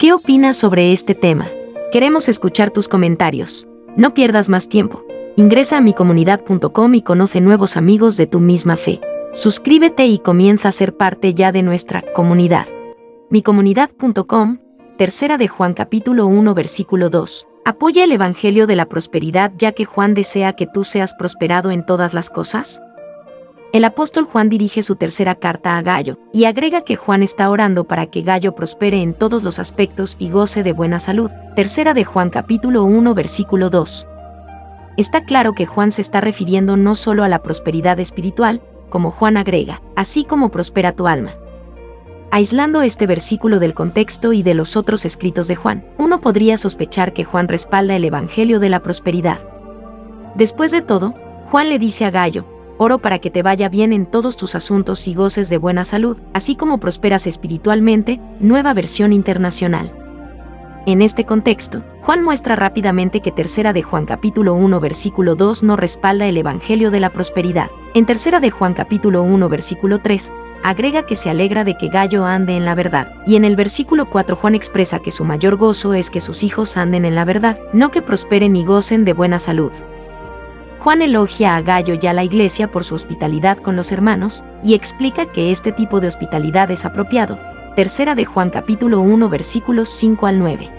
¿Qué opinas sobre este tema? Queremos escuchar tus comentarios. No pierdas más tiempo. Ingresa a micomunidad.com y conoce nuevos amigos de tu misma fe. Suscríbete y comienza a ser parte ya de nuestra comunidad. Micomunidad.com, 3 de Juan capítulo 1 versículo 2. ¿Apoya el Evangelio de la prosperidad ya que Juan desea que tú seas prosperado en todas las cosas? El apóstol Juan dirige su tercera carta a Gayo, y agrega que Juan está orando para que Gayo prospere en todos los aspectos y goce de buena salud. 3 de Juan capítulo 1 versículo 2. Está claro que Juan se está refiriendo no solo a la prosperidad espiritual, como Juan agrega, así como prospera tu alma. Aislando este versículo del contexto y de los otros escritos de Juan, uno podría sospechar que Juan respalda el Evangelio de la prosperidad. Después de todo, Juan le dice a Gayo: oro para que te vaya bien en todos tus asuntos y goces de buena salud, así como prosperas espiritualmente. Nueva versión internacional. En este contexto, Juan muestra rápidamente que 3 de Juan capítulo 1 versículo 2 no respalda el Evangelio de la prosperidad. En 3 de Juan capítulo 1 versículo 3, agrega que se alegra de que Gayo ande en la verdad, y en el versículo 4 Juan expresa que su mayor gozo es que sus hijos anden en la verdad, no que prosperen y gocen de buena salud. Juan elogia a Gayo y a la iglesia por su hospitalidad con los hermanos, y explica que este tipo de hospitalidad es apropiado. 3 de Juan capítulo 1 versículos 5 al 9.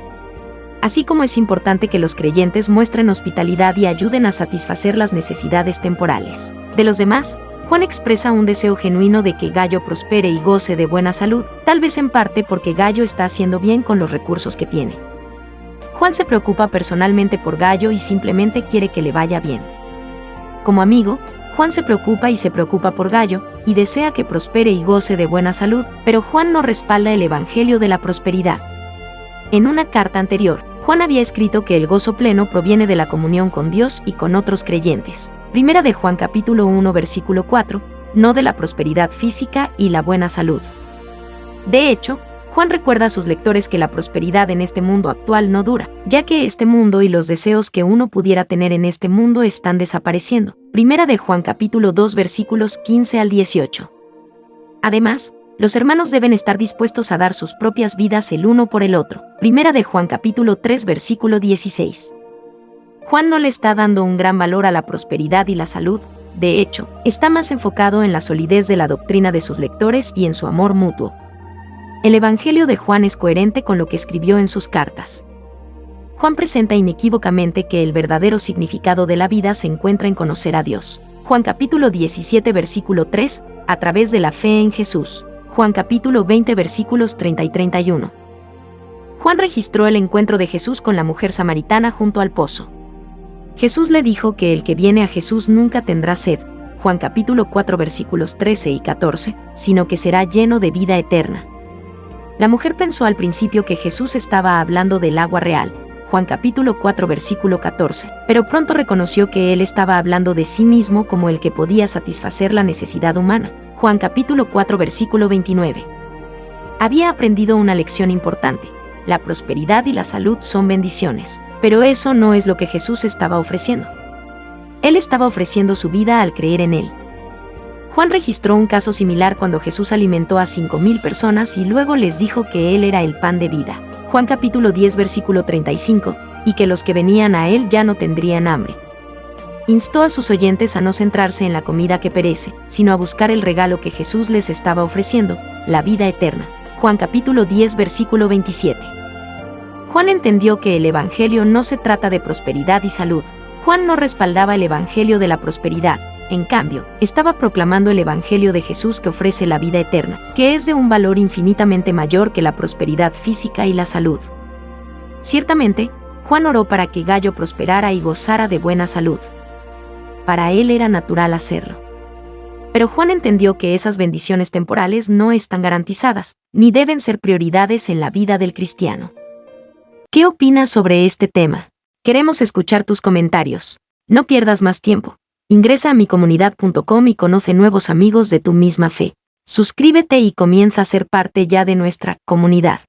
Así como es importante que los creyentes muestren hospitalidad y ayuden a satisfacer las necesidades temporales de los demás, Juan expresa un deseo genuino de que Gayo prospere y goce de buena salud, tal vez en parte porque Gayo está haciendo bien con los recursos que tiene. Juan se preocupa personalmente por Gayo y simplemente quiere que le vaya bien. Como amigo, Juan se preocupa por Gayo, y desea que prospere y goce de buena salud, pero Juan no respalda el Evangelio de la prosperidad. En una carta anterior, Juan había escrito que el gozo pleno proviene de la comunión con Dios y con otros creyentes. 1 de Juan capítulo 1 versículo 4, no de la prosperidad física y la buena salud. De hecho, Juan recuerda a sus lectores que la prosperidad en este mundo actual no dura, ya que este mundo y los deseos que uno pudiera tener en este mundo están desapareciendo. 1 de Juan capítulo 2 versículos 15 al 18. Además, los hermanos deben estar dispuestos a dar sus propias vidas el uno por el otro. 1 de Juan capítulo 3 versículo 16. Juan no le está dando un gran valor a la prosperidad y la salud, de hecho, está más enfocado en la solidez de la doctrina de sus lectores y en su amor mutuo. El Evangelio de Juan es coherente con lo que escribió en sus cartas. Juan presenta inequívocamente que el verdadero significado de la vida se encuentra en conocer a Dios. Juan capítulo 17 versículo 3, a través de la fe en Jesús. Juan capítulo 20 versículos 30 y 31. Juan registró el encuentro de Jesús con la mujer samaritana junto al pozo. Jesús le dijo que el que viene a Jesús nunca tendrá sed, Juan capítulo 4 versículos 13 y 14, sino que será lleno de vida eterna. La mujer pensó al principio que Jesús estaba hablando del agua real, Juan capítulo 4 versículo 14, pero pronto reconoció que él estaba hablando de sí mismo como el que podía satisfacer la necesidad humana, Juan capítulo 4 versículo 29. Había aprendido una lección importante: la prosperidad y la salud son bendiciones, pero eso no es lo que Jesús estaba ofreciendo. Él estaba ofreciendo su vida al creer en él. Juan registró un caso similar cuando Jesús alimentó a 5,000 personas y luego les dijo que él era el pan de vida, Juan capítulo 10 versículo 35, y que los que venían a él ya no tendrían hambre. Instó a sus oyentes a no centrarse en la comida que perece, sino a buscar el regalo que Jesús les estaba ofreciendo, la vida eterna, Juan capítulo 10 versículo 27. Juan entendió que el Evangelio no se trata de prosperidad y salud. Juan no respaldaba el Evangelio de la prosperidad. En cambio, estaba proclamando el Evangelio de Jesús que ofrece la vida eterna, que es de un valor infinitamente mayor que la prosperidad física y la salud. Ciertamente, Juan oró para que Gayo prosperara y gozara de buena salud. Para él era natural hacerlo. Pero Juan entendió que esas bendiciones temporales no están garantizadas, ni deben ser prioridades en la vida del cristiano. ¿Qué opinas sobre este tema? Queremos escuchar tus comentarios. No pierdas más tiempo. Ingresa a micomunidad.com y conoce nuevos amigos de tu misma fe. Suscríbete y comienza a ser parte ya de nuestra comunidad.